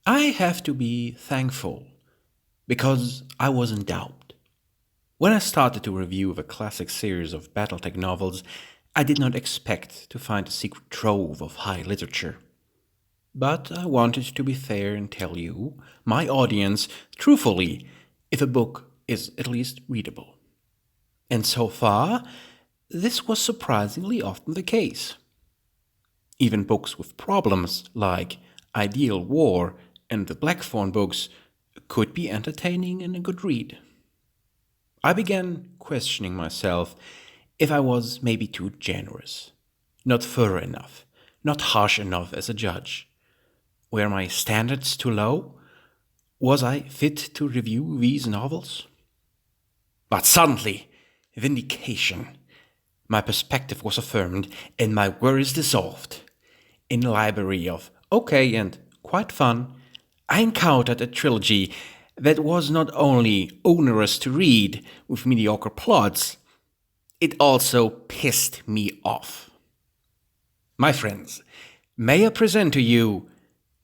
I have to be thankful, because I was in doubt. When I started to review the classic series of BattleTech novels, I did not expect to find a secret trove of high literature. But I wanted to be fair and tell you, my audience, truthfully, if a book is at least readable. And so far, this was surprisingly often the case. Even books with problems like Ideal War and the Blackthorn books could be entertaining and a good read. I began questioning myself if I was maybe too generous, not thorough enough, not harsh enough as a judge. Were my standards too low? Was I fit to review these novels? But suddenly, vindication. My perspective was affirmed and my worries dissolved. In a library of okay and quite fun, I encountered a trilogy that was not only onerous to read with mediocre plots, it also pissed me off. My friends, may I present to you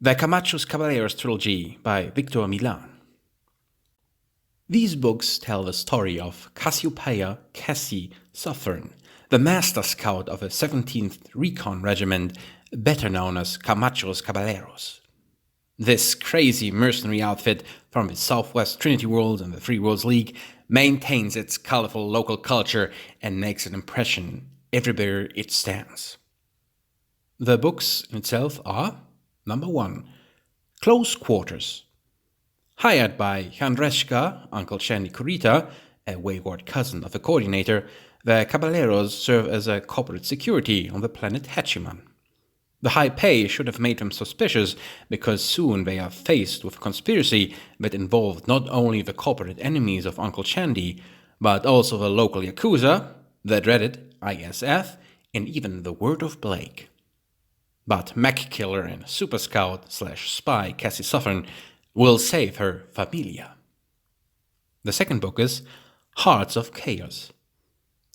the Camacho's Caballeros trilogy by Victor Milán. These books tell the story of Cassie Suthorn, the master scout of a 17th Recon Regiment, better known as Camacho's Caballeros. This crazy mercenary outfit from the Southwest Trinity World and the Three Worlds League maintains its colorful local culture and makes an impression everywhere it stands. The books itself are, number 1, Close Quarters. Hired by Handreshka, Uncle Chandy Kurita, a wayward cousin of the coordinator, the Caballeros serve as a corporate security on the planet Hachiman. The high pay should have made them suspicious, because soon they are faced with a conspiracy that involved not only the corporate enemies of Uncle Chandy, but also the local Yakuza, the dreaded ISF, and even the Word of Blake. But mech killer and super scout / spy Cassie Suthorn will save her familia. The second book is Hearts of Chaos.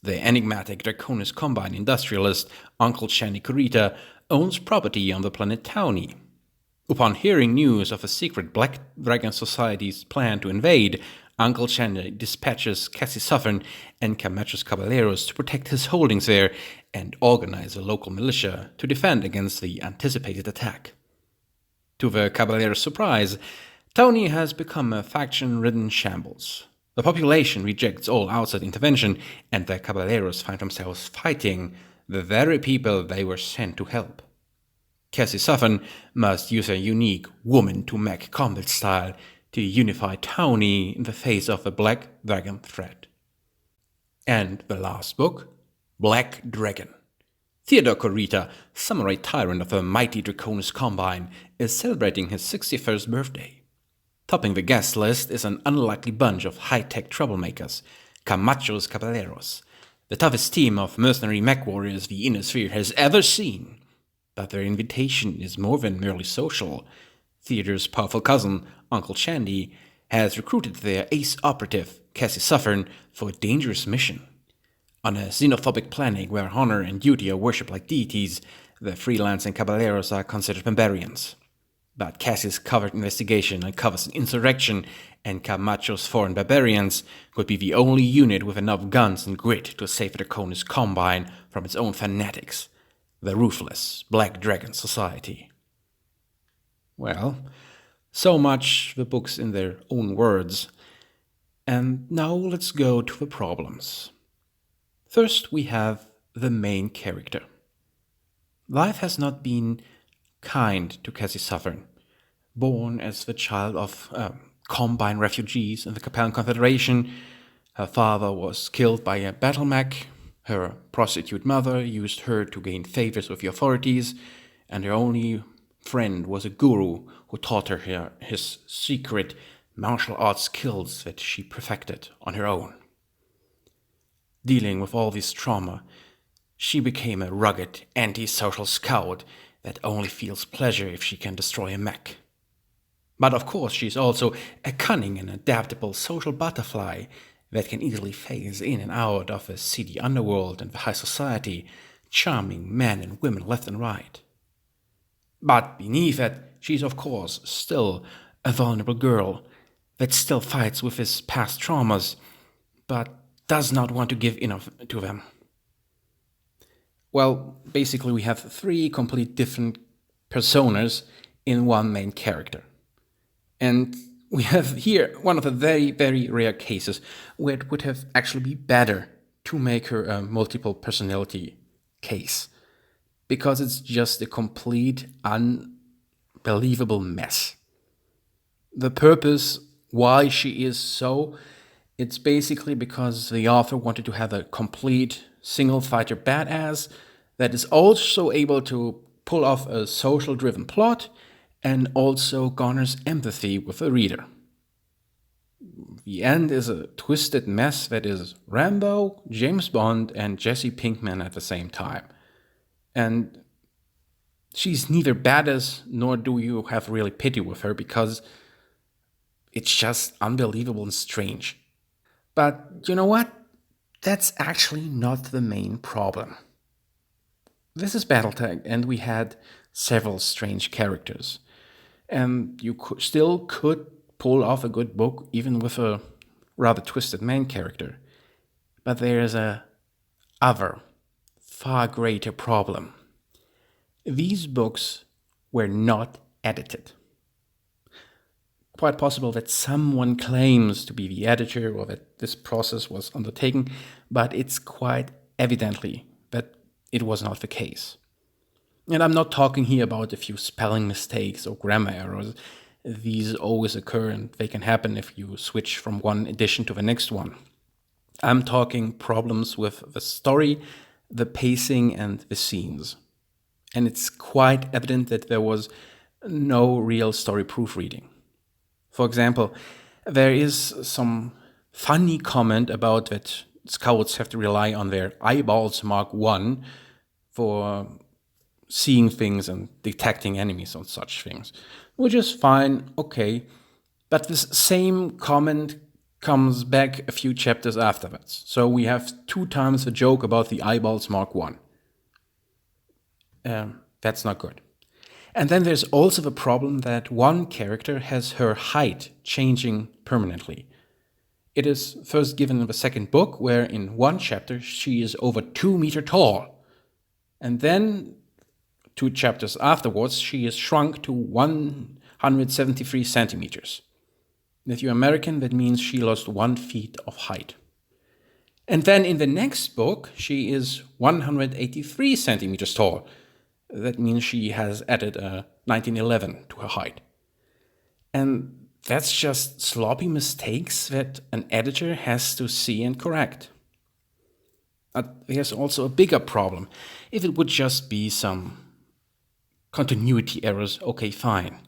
The enigmatic Draconis Combine industrialist Uncle Chandy Kurita owns property on the planet Towne. Upon hearing news of a secret Black Dragon Society's plan to invade, Uncle Chandy dispatches Cassie Suthorn and Camacho's Caballeros to protect his holdings there and organize a local militia to defend against the anticipated attack. To the Caballeros' surprise, Towne has become a faction-ridden shambles. The population rejects all outside intervention, and the Caballeros find themselves fighting the very people they were sent to help. Cassie Suthorn must use a unique woman-to-mech combat style to unify Towne in the face of the Black Dragon threat. And the last book, Black Dragon. Theodore Kurita, samurai tyrant of the mighty Draconis Combine, is celebrating his 61st birthday. Topping the guest list is an unlikely bunch of high-tech troublemakers, Camacho's Caballeros, the toughest team of mercenary Mechwarriors the innersphere has ever seen. But their invitation is more than merely social. Theodore's powerful cousin, Uncle Chandy, has recruited their ace operative, Cassie Suthorn, for a dangerous mission. On a xenophobic planet where honor and duty are worshipped like deities, the freelancing Caballeros are considered barbarians. But Cassie's covert investigation uncovers an insurrection, and Camacho's foreign barbarians could be the only unit with enough guns and grit to save the Draconis Combine from its own fanatics, the ruthless Black Dragon Society. Well, so much the books in their own words. And now let's go to the problems. First, we have the main character. Life has not been kind to Cassie Suthorn. Born as the child of Combine refugees in the Capellan Confederation, her father was killed by a battle mech, her prostitute mother used her to gain favors with the authorities, and her only friend was a guru who taught her his secret martial arts skills that she perfected on her own. Dealing with all this trauma, she became a rugged, antisocial scout that only feels pleasure if she can destroy a mech. But of course, she's also a cunning and adaptable social butterfly that can easily phase in and out of the seedy underworld and the high society, charming men and women left and right. But beneath that she's of course still a vulnerable girl that still fights with his past traumas, but does not want to give in to them. Well, basically we have three complete different personas in one main character. And we have here one of the very, very rare cases where it would have actually been better to make her a multiple personality case, because it's just a complete, unbelievable mess. The purpose why she is so, it's basically because the author wanted to have a complete single fighter badass that is also able to pull off a social driven plot and also garners empathy with the reader. The end is a twisted mess that is Rambo, James Bond, and Jesse Pinkman at the same time. And she's neither badass nor do you have really pity with her, because it's just unbelievable and strange. But you know what? That's actually not the main problem. This is BattleTech, and we had several strange characters. And you still could pull off a good book even with a rather twisted main character. But there is a other, far greater problem. These books were not edited. Quite possible that someone claims to be the editor or that this process was undertaken, but it's quite evidently that it was not the case. And I'm not talking here about a few spelling mistakes or grammar errors. These always occur and they can happen if you switch from one edition to the next one. I'm talking problems with the story, the pacing, and the scenes. And it's quite evident that there was no real story proofreading. For example, there is some funny comment about that scouts have to rely on their eyeballs Mark I for seeing things and detecting enemies and such things, which is fine, okay. But this same comment comes back a few chapters afterwards. So we have 2 times the joke about the eyeballs Mark I. That's not good. And then there's also the problem that one character has her height changing permanently. It is first given in the second book, where in one chapter she is over 2 meters tall. And then 2 chapters afterwards, she is shrunk to 173 centimeters. If you're American, that means she lost 1 feet of height. And then in the next book, she is 183 centimeters tall. That means she has added a 1911 to her height. And that's just sloppy mistakes that an editor has to see and correct. There's also a bigger problem. If it would just be some continuity errors, okay, fine.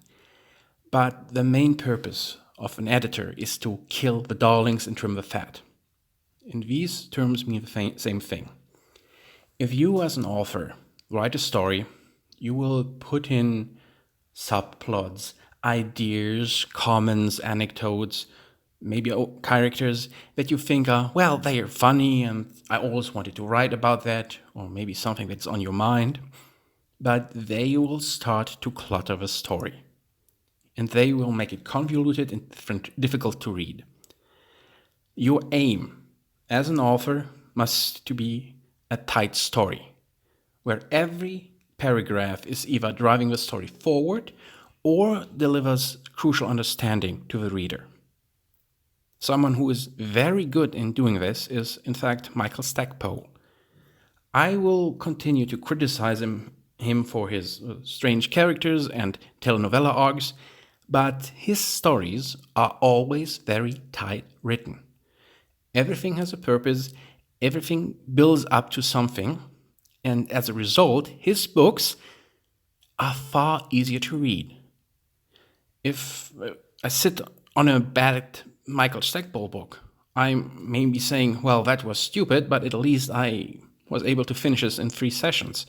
But the main purpose of an editor is to kill the darlings and trim the fat. And these terms mean the same thing. If you as an author write a story, you will put in subplots, ideas, comments, anecdotes, maybe characters that you think are, well, they are funny and I always wanted to write about that, or maybe something that's on your mind. But they will start to clutter the story. And they will make it convoluted and difficult to read. Your aim as an author must to be a tight story, where every paragraph is either driving the story forward or delivers crucial understanding to the reader. Someone who is very good in doing this is, in fact, Michael Stackpole. I will continue to criticize him for his strange characters and telenovela arcs, but his stories are always very tight written. Everything has a purpose, everything builds up to something, and as a result, his books are far easier to read. If I sit on a bad Michael Stackpole book, I may be saying, well, that was stupid, but at least I was able to finish this in 3 sessions.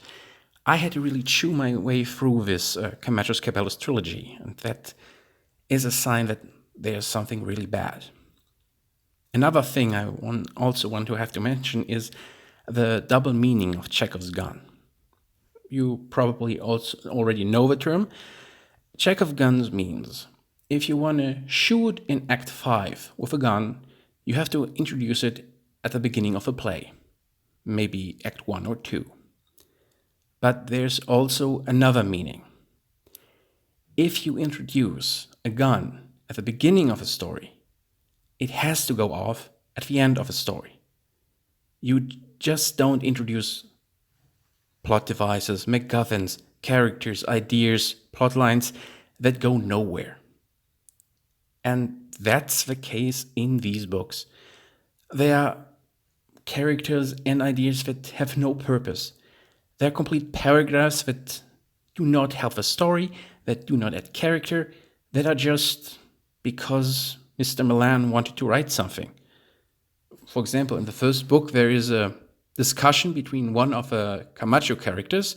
I had to really chew my way through this Camacho's Caballeros trilogy, and that is a sign that there's something really bad. Another thing I also want to have to mention is the double meaning of Chekhov's gun. You probably also already know the term. Check of guns means if you want to shoot in Act 5 with a gun, you have to introduce it at the beginning of a play, maybe Act 1 or 2. But there's also another meaning. If you introduce a gun at the beginning of a story, it has to go off at the end of a story. You just don't introduce plot devices, MacGuffins, characters, ideas, plot lines that go nowhere. And that's the case in these books. They are characters and ideas that have no purpose. They're complete paragraphs that do not help the story, that do not add character, that are just because Mr. Milán wanted to write something. For example, in the first book, there is a discussion between one of the Camacho characters,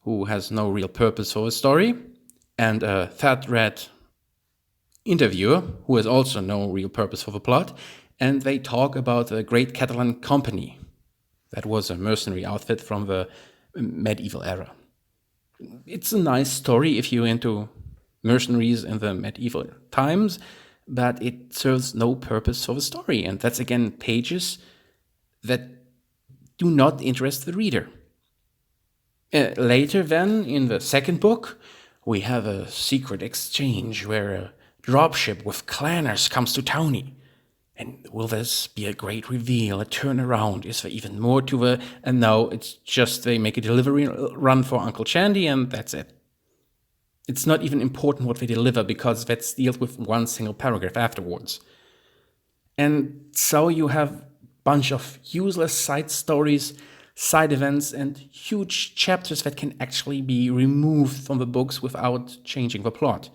who has no real purpose for the story, and a third-rate interviewer, who has also no real purpose for the plot, and they talk about the Great Catalan Company. That was a mercenary outfit from the medieval era. It's a nice story if you're into mercenaries in the medieval times, but it serves no purpose for the story. And that's, again, pages that do not interest the reader. Later then, in the second book, we have a secret exchange where a dropship with clanners comes to Towne. And will this be a great reveal, a turnaround? Is there even more to the... And no, it's just they make a delivery run for Uncle Chandy and that's it. It's not even important what they deliver because that's dealt with one single paragraph afterwards. And so you have a bunch of useless side stories, side events, and huge chapters that can actually be removed from the books without changing the plot.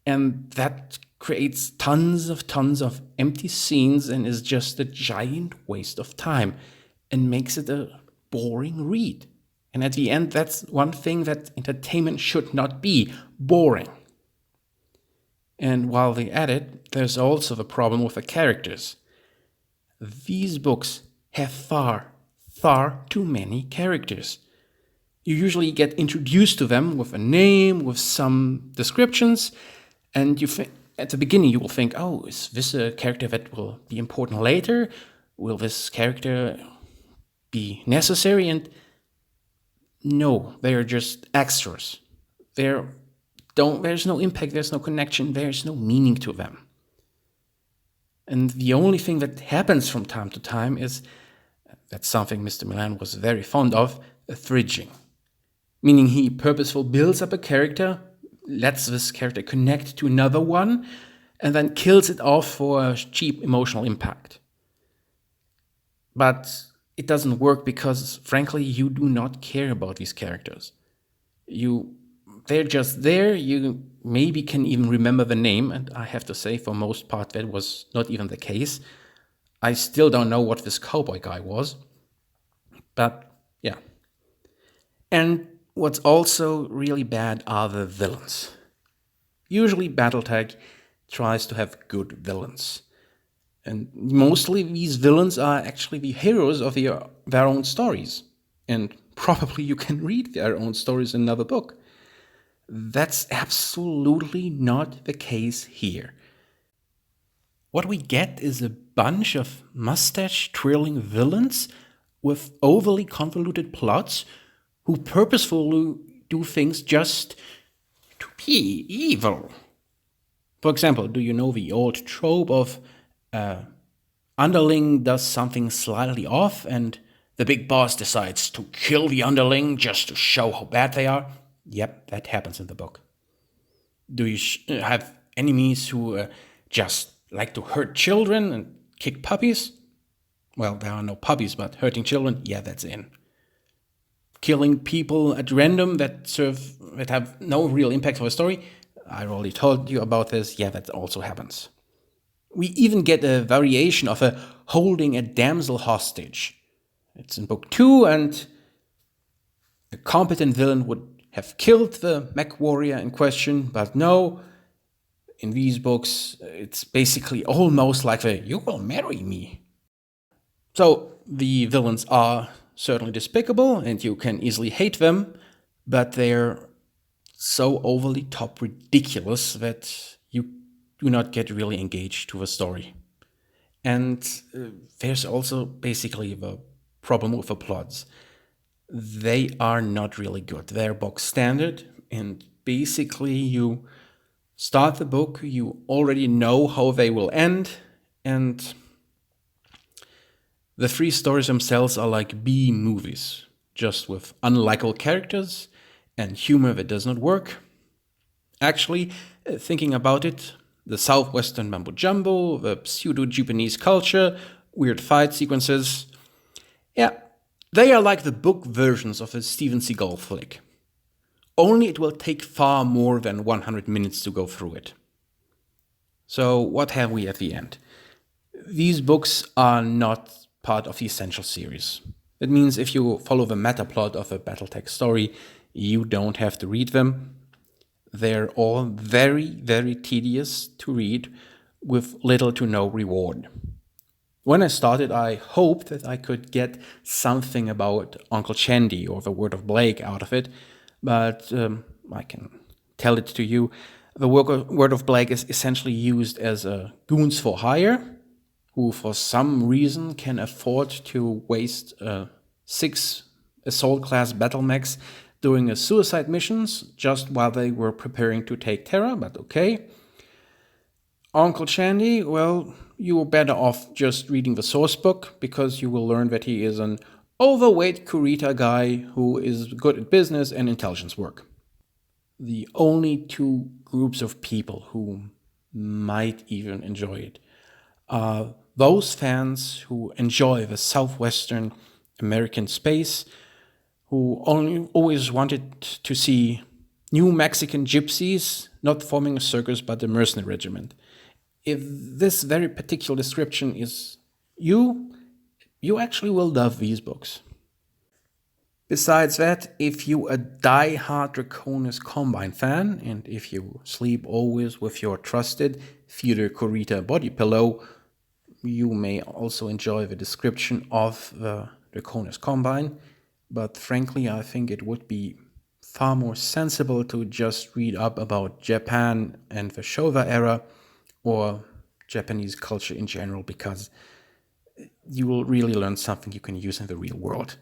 And that creates tons of empty scenes and is just a giant waste of time and makes it a boring read. And at the end, that's one thing that entertainment should not be: boring. And while they add it, there's also the problem with the characters. These books have far too many characters. You usually get introduced to them with a name, with some descriptions, and at the beginning you will think, oh, is this a character that will be important later? Will this character be necessary? And no, they are just extras. There's no impact, there's no connection, there's no meaning to them. And the only thing that happens from time to time is, that's something Mr. Milán was very fond of, a thridging. Meaning he purposefully builds up a character, lets this character connect to another one, and then kills it off for a cheap emotional impact. But it doesn't work because, frankly, you do not care about these characters. They're just there, you maybe can even remember the name, and I have to say, for most part, that was not even the case. I still don't know what this cowboy guy was. But, yeah. And what's also really bad are the villains. Usually BattleTech tries to have good villains. And mostly these villains are actually the heroes of their own stories. And probably you can read their own stories in another book. That's absolutely not the case here. What we get is a bunch of mustache-twirling villains with overly convoluted plots who purposefully do things just to be evil. For example, do you know the old trope of underling does something slightly off and the big boss decides to kill the underling just to show how bad they are? Yep, that happens in the book. Do you have enemies who just like to hurt children and kick puppies? Well, there are no puppies, but hurting children, yeah, that's in. Killing people at random that have no real impact for the story, I already told you about this, yeah, that also happens. We even get a variation of a holding a damsel hostage. It's in book 2, and a competent villain would have killed the Mechwarrior in question, but no, in these books, it's basically almost like you will marry me. So the villains are certainly despicable, and you can easily hate them, but they're so overly top ridiculous that you do not get really engaged to the story. And there's also basically the problem with the plots. They are not really good. They're box standard, and basically you start the book, you already know how they will end, and the three stories themselves are like B movies, just with unlikable characters and humor that does not work. Actually, thinking about it, the southwestern mumbo jumbo, the pseudo-Japanese culture, weird fight sequences, yeah, they are like the book versions of a Steven Seagal flick. Only it will take far more than 100 minutes to go through it. So what have we at the end? These books are not part of the Essential series. That means if you follow the meta plot of a BattleTech story, you don't have to read them. They're all very, very tedious to read with little to no reward. When I started, I hoped that I could get something about Uncle Chandy or the Word of Blake out of it, but I can tell it to you. The Word of Blake is essentially used as a goons for hire, who for some reason can afford to waste 6 assault class battle mechs doing a suicide missions just while they were preparing to take Terra, but okay. Uncle Chandy, well, you were better off just reading the source book, because you will learn that he is an overweight Kurita guy who is good at business and intelligence work. The only two groups of people who might even enjoy it are those fans who enjoy the southwestern American space, who always wanted to see new Mexican gypsies not forming a circus but a mercenary regiment. If this very particular description is you actually will love these books. Besides that, if you a die-hard Draconis Combine fan, and if you sleep always with your trusted Theodore Kurita body pillow, you may also enjoy the description of the Draconis Combine, but frankly I think it would be far more sensible to just read up about Japan and the Showa era, or Japanese culture in general, because you will really learn something you can use in the real world.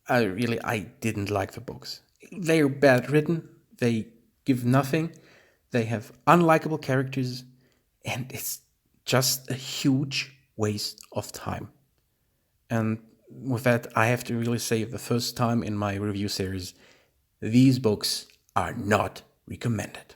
I didn't like the books. They are bad written, they give nothing, they have unlikable characters, and it's just a huge waste of time. And with that, I have to really say, the first time in my review series, these books are not recommended.